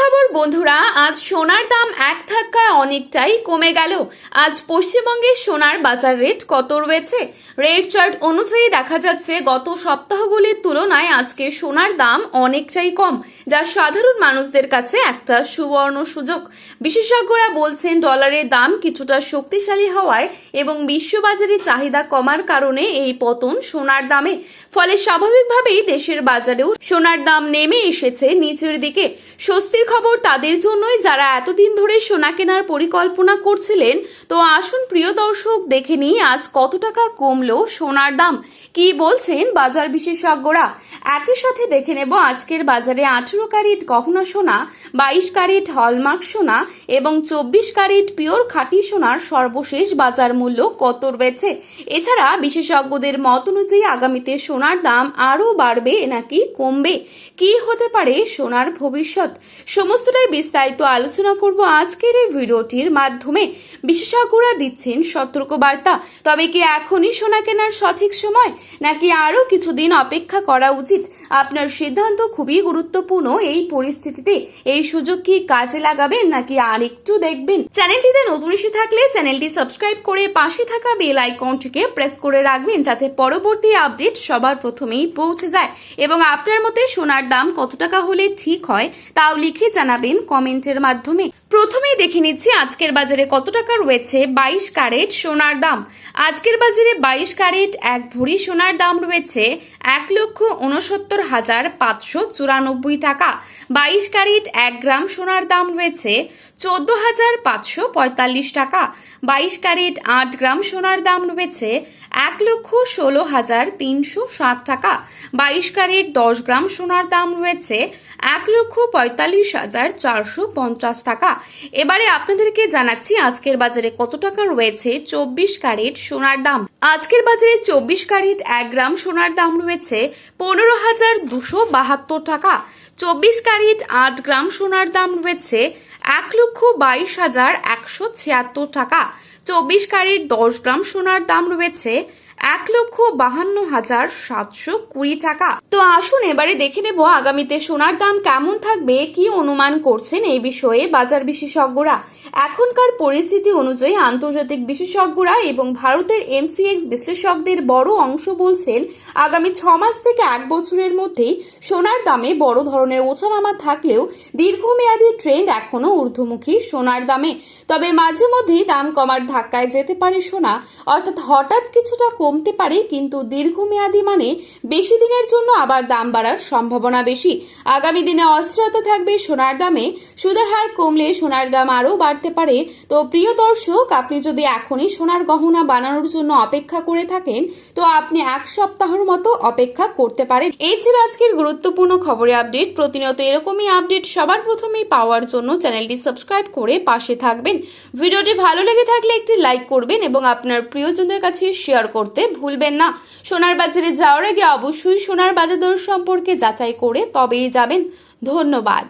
সুখবর বন্ধুরা, আজ সোনার দাম এক ধাক্কায় অনেকটাই কমে গেল। আজ পশ্চিমবঙ্গের সোনার বাজার রেট কত রয়েছে? রেট চার্ট অনুযায়ী দেখা যাচ্ছে গত সপ্তাহগুলির তুলনায় আজকে সোনার দাম অনেকটাই কম, যা সাধারণ মানুষদের কাছে একটা সুবর্ণ সুযোগ। বিশেষজ্ঞরা বলছেন ডলারের দাম কিছুটা শক্তিশালী হওয়ায় এবং বিশ্ববাজারে চাহিদা কমার কারণে এই পতন সোনার দামে। ফলে স্বাভাবিকভাবেই দেশের বাজারেও সোনার দাম নেমে এসেছে নিচের দিকে। স্বস্তির খবর তাদের জন্যই যারা এতদিন ধরে সোনা কেনার পরিকল্পনা করছিলেন। তো আসুন প্রিয় দর্শক, দেখে নিই আজ কত টাকা কমলো সোনার দাম, কি বলছেন বাজার বিশেষজ্ঞরা। একই সাথে দেখে নেব আজকের বাজারে 18 ক্যারেট গহনা সোনা, 22 ক্যারেট হলমার্ক সোনা এবং 24 ক্যারেট পিওর খাঁটি সোনার সর্বশেষ বাজার মূল্য কত রয়েছে। এছাড়া বিশেষজ্ঞদের মত অনুযায়ী আগামীতে সোনার দাম আরও বাড়বে নাকি কমবে, কি হতে পারে সোনার ভবিষ্যৎ, সমস্তটাই বিস্তারিত আলোচনা করব আজকের এই ভিডিওটির মাধ্যমে। বিশেষজ্ঞরা দিচ্ছেন সতর্কবার্তা, তবে কি এখনই সোনা কেনার সঠিক সময় নাকি আরো কিছুদিন অপেক্ষা করা উচিত? আপনার সিদ্ধান্ত খুবই গুরুত্বপূর্ণ। এই পরিস্থিতিতে এই সুযোগ কি কাজে লাগাবেন নাকি আর একটু দেখবেন? চ্যানেলটিতে নতুন এসে থাকলে চ্যানেলটি সাবস্ক্রাইব করে পাশে থাকা বেল আইকনটিকে প্রেস করে রাখবেন, যাতে পরবর্তী আপডেট সবার প্রথমেই পৌঁছে যায়। এবং আপনার মতে সোনার দাম কত টাকা হলে ঠিক হয় তাও লিখে জানাবেন কমেন্টের মাধ্যমে। প্রথমেই দেখে নিচ্ছি আজকের বাজারে কত টাকা রয়েছে 22 ক্যারেট সোনার দাম। আজকের বাজারে 22 ক্যারেট এক ভরি সোনার দাম রয়েছে 1,69,594 টাকা। 22 ক্যারেট 1 গ্রাম সোনার দাম রয়েছে 14,545 টাকা। 22 ক্যারেট 8 গ্রাম সোনার দাম রয়েছে 1,16,360 টাকা। 22 ক্যারেট 10 গ্রাম সোনার দাম রয়েছে 1,45,450 টাকা। এবারে আপনাদেরকে জানাচ্ছি আজকের বাজারে কত টাকা রয়েছে 24 ক্যারেট সোনার দাম। আজকের বাজারে 24 ক্যারেট 1 গ্রাম সোনার দাম রয়েছে 15,272 টাকা। 24 ক্যারেট 8 গ্রাম সোনার দাম রয়েছে 1,22,176 টাকা। 24 ক্যারেট 10 গ্রাম সোনার দাম রয়েছে 1,52,720 টাকা। তো আসুন এবারে দেখে নেব আগামীতে সোনার দাম কেমন থাকবে, কি অনুমান করছেন এই বিষয়ে বাজার বিশেষজ্ঞরা। এখনকার পরিস্থিতি অনুযায়ী আন্তর্জাতিক বিশেষজ্ঞরা এবং ভারতের এমসিএক্স বিশ্লেষকদের বড় অংশ বলছেন আগামী 6 মাস থেকে 1 বছরের মধ্যেই সোনার দামে বড় ধরনের ওঠানামা থাকলেও দীর্ঘমেয়াদী ট্রেন্ড এখনো ঊর্ধ্বমুখী সোনার দামে। তবে মাঝে মধ্যেই দাম কমার ধাক্কায় যেতে পারে সোনা, অর্থাৎ হঠাৎ কিছুটা কমতে পারে, কিন্তু দীর্ঘমেয়াদী মানে বেশি দিনের জন্য আবার দাম বাড়ার সম্ভাবনা বেশি। আগামী দিনে অস্থিরতা থাকবে সোনার দামে। সুদের হার কমলে সোনার দাম আরও বাড়তে পারে। তো প্রিয় দর্শক, আপনি যদি এখনই সোনার গহনা বানানোর জন্য অপেক্ষা করে থাকেন তো আপনি 1 সপ্তাহের মতো অপেক্ষা করতে পারেন। এই ছিল আজকের গুরুত্বপূর্ণ খবরের আপডেট। প্রতিনিয়ত এরকমই আপডেট সবার প্রথমেই পাওয়ার জন্য চ্যানেলটি সাবস্ক্রাইব করে পাশে থাকবেন। ভিডিওটি ভালো লেগে থাকলে একটি লাইক করবেন এবং আপনার প্রিয়জনদের কাছে শেয়ার করতে ভুলবেন না। সোনার বাজারে যাওয়ার আগে অবশ্যই সোনার বাজার দর সম্পর্কে যাচাই করে তবেই যাবেন। ধন্যবাদ।